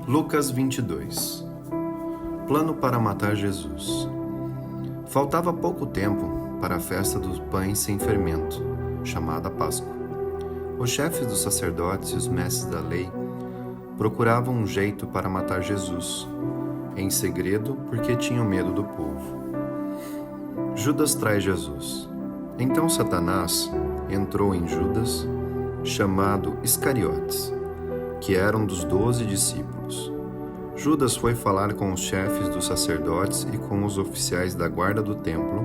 Lucas 22. Plano para matar Jesus. Faltava pouco tempo para a festa dos pães sem fermento, chamada Páscoa. Os chefes dos sacerdotes e os mestres da lei procuravam um jeito para matar Jesus, em segredo, porque tinham medo do povo. Judas traz Jesus. Então Satanás entrou em Judas, chamado Iscariotes, que era um dos 12 discípulos. Judas foi falar com os chefes dos sacerdotes e com os oficiais da guarda do templo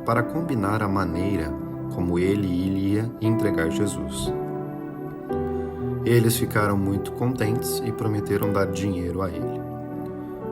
para combinar a maneira como ele iria entregar Jesus. Eles ficaram muito contentes e prometeram dar dinheiro a ele.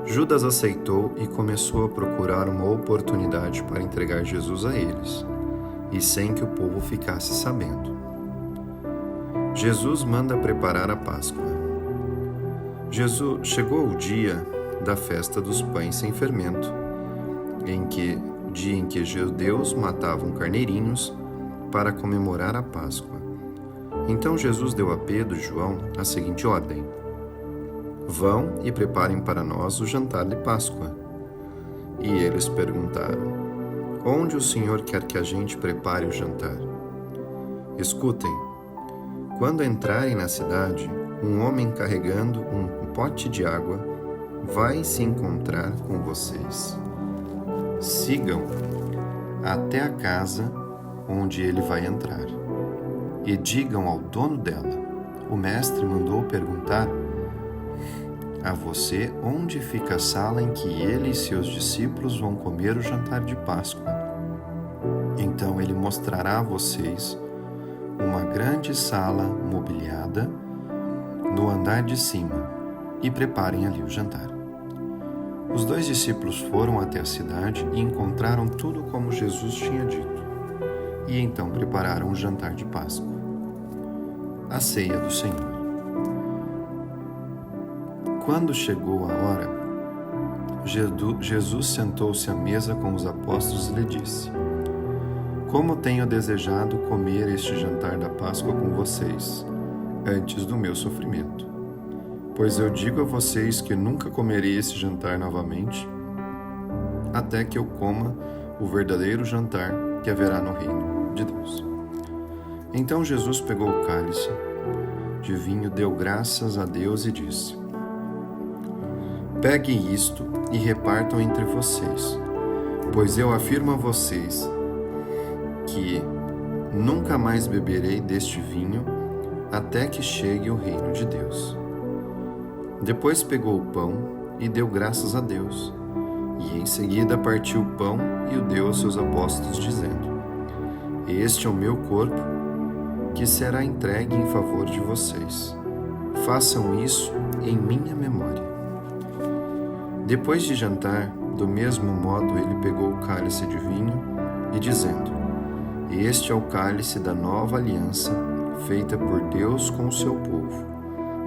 Judas aceitou e começou a procurar uma oportunidade para entregar Jesus a eles, e sem que o povo ficasse sabendo. Jesus manda preparar a Páscoa. Chegou o dia da festa dos pães sem fermento, dia em que os judeus matavam carneirinhos para comemorar a Páscoa. Então Jesus deu a Pedro e João a seguinte ordem: vão e preparem para nós o jantar de Páscoa. E eles perguntaram: onde o Senhor quer que a gente prepare o jantar? Escutem. Quando entrarem na cidade, um homem carregando um pote de água vai se encontrar com vocês. Sigam até a casa onde ele vai entrar e digam ao dono dela: o mestre mandou perguntar a você onde fica a sala em que ele e seus discípulos vão comer o jantar de Páscoa. Então ele mostrará a vocês uma grande sala mobiliada no andar de cima, e preparem ali o jantar. Os 2 discípulos foram até a cidade e encontraram tudo como Jesus tinha dito, e então prepararam o jantar de Páscoa, a ceia do Senhor. Quando chegou a hora, Jesus sentou-se à mesa com os apóstolos e lhe disse: como tenho desejado comer este jantar da Páscoa com vocês, antes do meu sofrimento. Pois eu digo a vocês que nunca comerei esse jantar novamente, até que eu coma o verdadeiro jantar que haverá no reino de Deus. Então Jesus pegou o cálice de vinho, deu graças a Deus e disse: peguem isto e repartam entre vocês, pois eu afirmo a vocês que nunca mais beberei deste vinho até que chegue o reino de Deus. Depois pegou o pão e deu graças a Deus, e em seguida partiu o pão e o deu aos seus apóstolos, dizendo: este é o meu corpo, que será entregue em favor de vocês. Façam isso em minha memória. Depois de jantar, do mesmo modo ele pegou o cálice de vinho e, dizendo: este é o cálice da nova aliança, feita por Deus com o seu povo,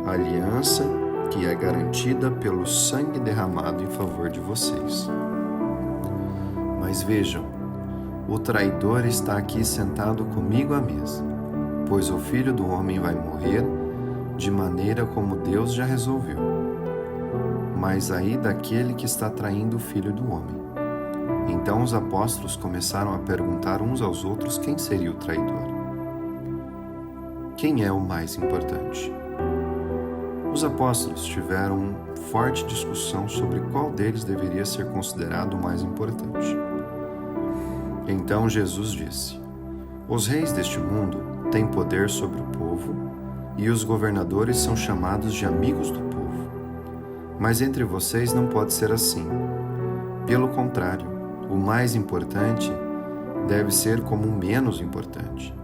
a aliança que é garantida pelo sangue derramado em favor de vocês. Mas vejam, o traidor está aqui sentado comigo à mesa, pois o Filho do Homem vai morrer de maneira como Deus já resolveu. Mas aí daquele que está traindo o Filho do Homem. Então os apóstolos começaram a perguntar uns aos outros quem seria o traidor. Quem é o mais importante? Os apóstolos tiveram uma forte discussão sobre qual deles deveria ser considerado o mais importante. Então Jesus disse: os reis deste mundo têm poder sobre o povo, e os governadores são chamados de amigos do povo. Mas entre vocês não pode ser assim. Pelo contrário, o mais importante deve ser como o menos importante.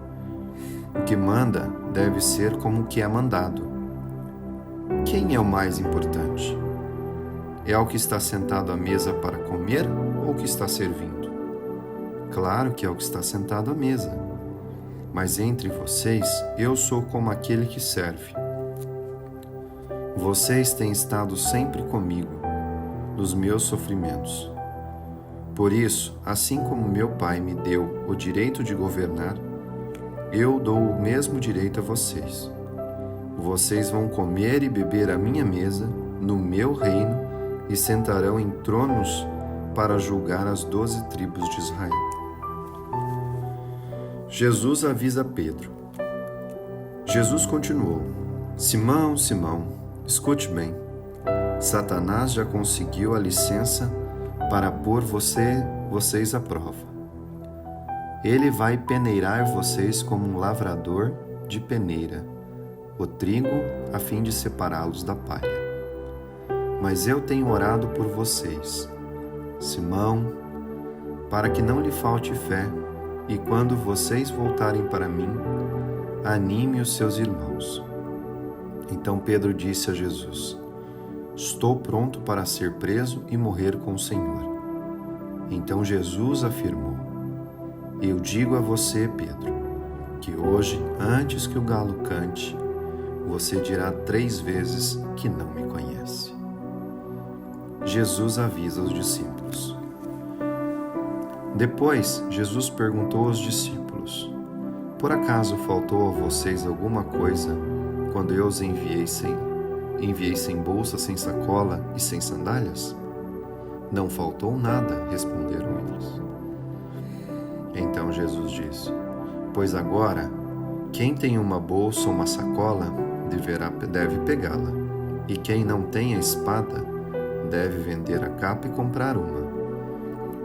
O que manda deve ser como o que é mandado. Quem é o mais importante? É o que está sentado à mesa para comer ou o que está servindo? Claro que é o que está sentado à mesa. Mas entre vocês, eu sou como aquele que serve. Vocês têm estado sempre comigo, nos meus sofrimentos. Por isso, assim como meu Pai me deu o direito de governar, eu dou o mesmo direito a vocês. Vocês vão comer e beber à minha mesa no meu reino e sentarão em tronos para julgar as 12 tribos de Israel. Jesus avisa Pedro. Jesus continuou: Simão, Simão, escute bem. Satanás já conseguiu a licença para pôr vocês à prova. Ele vai peneirar vocês como um lavrador de peneira o trigo a fim de separá-los da palha. Mas eu tenho orado por vocês, Simão, para que não lhe falte fé, e quando vocês voltarem para mim, anime os seus irmãos. Então Pedro disse a Jesus: Estou pronto para ser preso e morrer com o Senhor. Então Jesus afirmou: Eu digo a você, Pedro, que hoje, antes que o galo cante, você dirá 3 vezes que não me conhece. Jesus avisa os discípulos. Depois, Jesus perguntou aos discípulos: Por acaso faltou a vocês alguma coisa quando eu os enviei sem bolsa, sem sacola e sem sandálias? Não faltou nada, responderam eles. Então Jesus disse: Pois agora, quem tem uma bolsa ou uma sacola deve pegá-la, e quem não tem a espada deve vender a capa e comprar uma.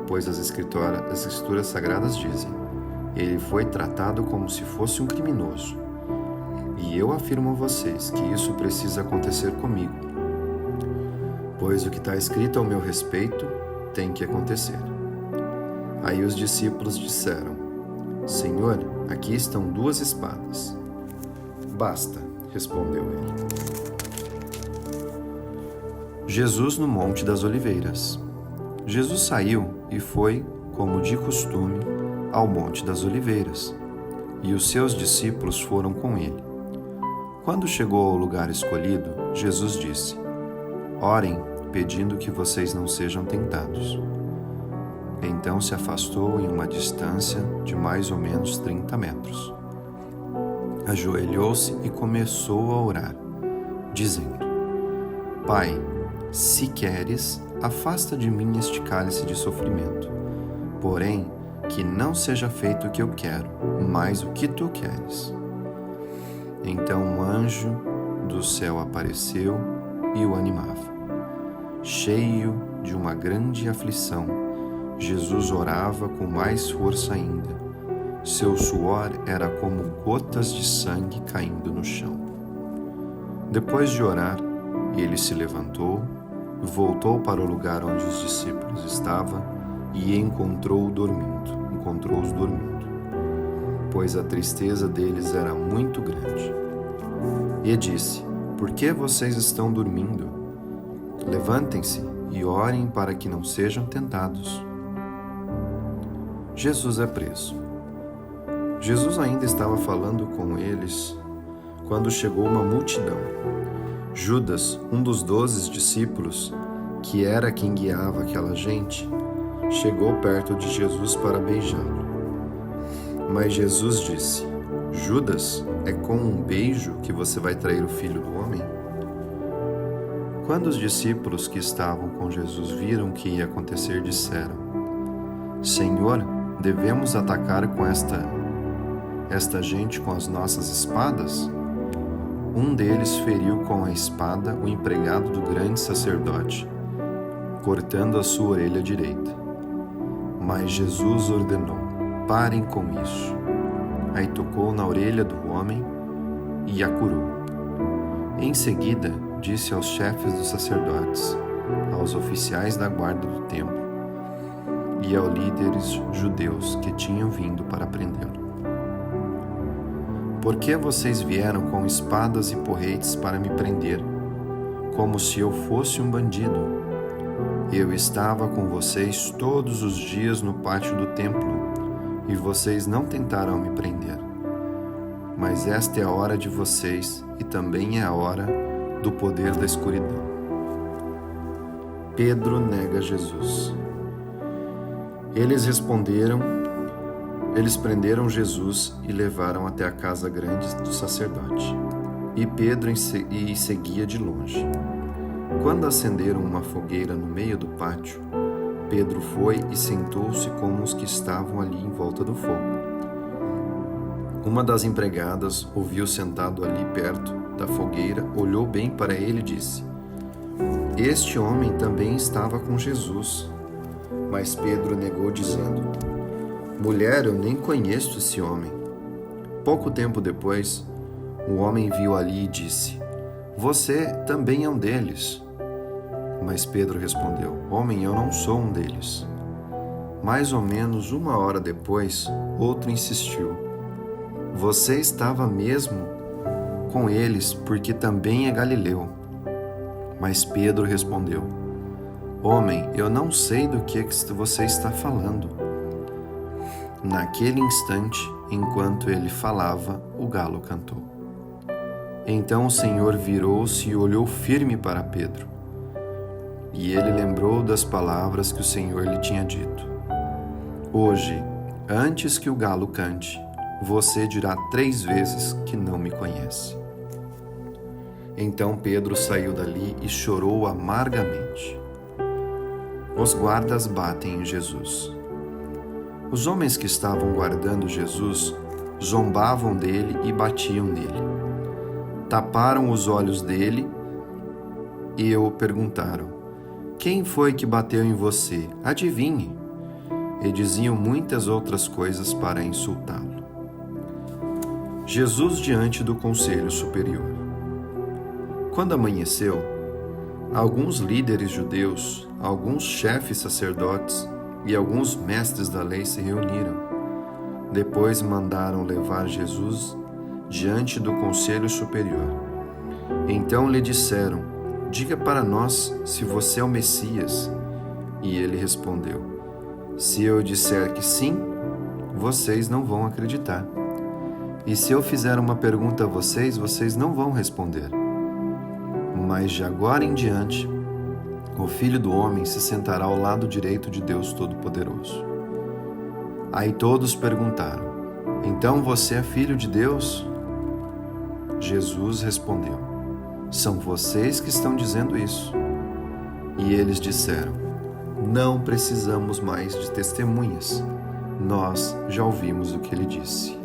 Pois as Escrituras Sagradas dizem: Ele foi tratado como se fosse um criminoso. E eu afirmo a vocês que isso precisa acontecer comigo, pois o que está escrito ao meu respeito tem que acontecer. Aí os discípulos disseram: Senhor, aqui estão 2 espadas. Basta, respondeu ele. Jesus no Monte das Oliveiras. Jesus saiu e foi, como de costume, ao Monte das Oliveiras, e os seus discípulos foram com ele. Quando chegou ao lugar escolhido, Jesus disse: Orem, pedindo que vocês não sejam tentados. Então se afastou em uma distância de mais ou menos 30 metros. Ajoelhou-se e começou a orar, dizendo: Pai, se queres, afasta de mim este cálice de sofrimento. Porém, que não seja feito o que eu quero, mas o que tu queres. Então um anjo do céu apareceu e o animava. Cheio de uma grande aflição, Jesus orava com mais força ainda. Seu suor era como gotas de sangue caindo no chão. Depois de orar, ele se levantou, voltou para o lugar onde os discípulos estavam e encontrou-os dormindo, pois a tristeza deles era muito grande. E disse: Por que vocês estão dormindo? Levantem-se e orem para que não sejam tentados. Jesus é preso. Jesus ainda estava falando com eles quando chegou uma multidão. Judas, um dos 12 discípulos, que era quem guiava aquela gente, chegou perto de Jesus para beijá-lo. Mas Jesus disse: Judas, é com um beijo que você vai trair o Filho do Homem? Quando os discípulos que estavam com Jesus viram o que ia acontecer, disseram: Senhor, devemos atacar com esta gente com as nossas espadas? Um deles feriu com a espada o empregado do grande sacerdote, cortando a sua orelha direita. Mas Jesus ordenou: Parem com isso. Aí tocou na orelha do homem e a curou. Em seguida, disse aos chefes dos sacerdotes, aos oficiais da guarda do templo e aos líderes judeus que tinham vindo para prendê-lo: Por que vocês vieram com espadas e porretes para me prender, como se eu fosse um bandido? Eu estava com vocês todos os dias no pátio do templo, e vocês não tentaram me prender. Mas esta é a hora de vocês, e também é a hora do poder da escuridão. Pedro nega Jesus. Eles prenderam Jesus e levaram até a casa grande do sacerdote. E Pedro seguia de longe. Quando acenderam uma fogueira no meio do pátio, Pedro foi e sentou-se com os que estavam ali em volta do fogo. Uma das empregadas ouviu sentado ali perto da fogueira, olhou bem para ele e disse: "Este homem também estava com Jesus." Mas Pedro negou, dizendo: "Mulher, eu nem conheço esse homem." Pouco tempo depois, o homem viu ali e disse: "Você também é um deles." Mas Pedro respondeu: "Homem, eu não sou um deles." Mais ou menos 1 hora depois, outro insistiu: "Você estava mesmo com eles, porque também é galileu." Mas Pedro respondeu: "Homem, eu não sei do que você está falando." Naquele instante, enquanto ele falava, o galo cantou. Então o Senhor virou-se e olhou firme para Pedro. E ele lembrou das palavras que o Senhor lhe tinha dito: "Hoje, antes que o galo cante, você dirá 3 vezes que não me conhece." Então Pedro saiu dali e chorou amargamente. Os guardas batem em Jesus. Os homens que estavam guardando Jesus zombavam dele e batiam nele. Taparam os olhos dele e o perguntaram: "Quem foi que bateu em você? Adivinhe." E diziam muitas outras coisas para insultá-lo. Jesus diante do Conselho Superior. Quando amanheceu, alguns líderes judeus, alguns chefes sacerdotes e alguns mestres da lei se reuniram. Depois mandaram levar Jesus diante do Conselho Superior. Então lhe disseram: "Diga para nós se você é o Messias." E ele respondeu: "Se eu disser que sim, vocês não vão acreditar. E se eu fizer uma pergunta a vocês, vocês não vão responder. Mas de agora em diante, o Filho do Homem se sentará ao lado direito de Deus Todo-Poderoso." Aí todos perguntaram: "Então você é filho de Deus?" Jesus respondeu: "São vocês que estão dizendo isso." E eles disseram: "Não precisamos mais de testemunhas. Nós já ouvimos o que ele disse."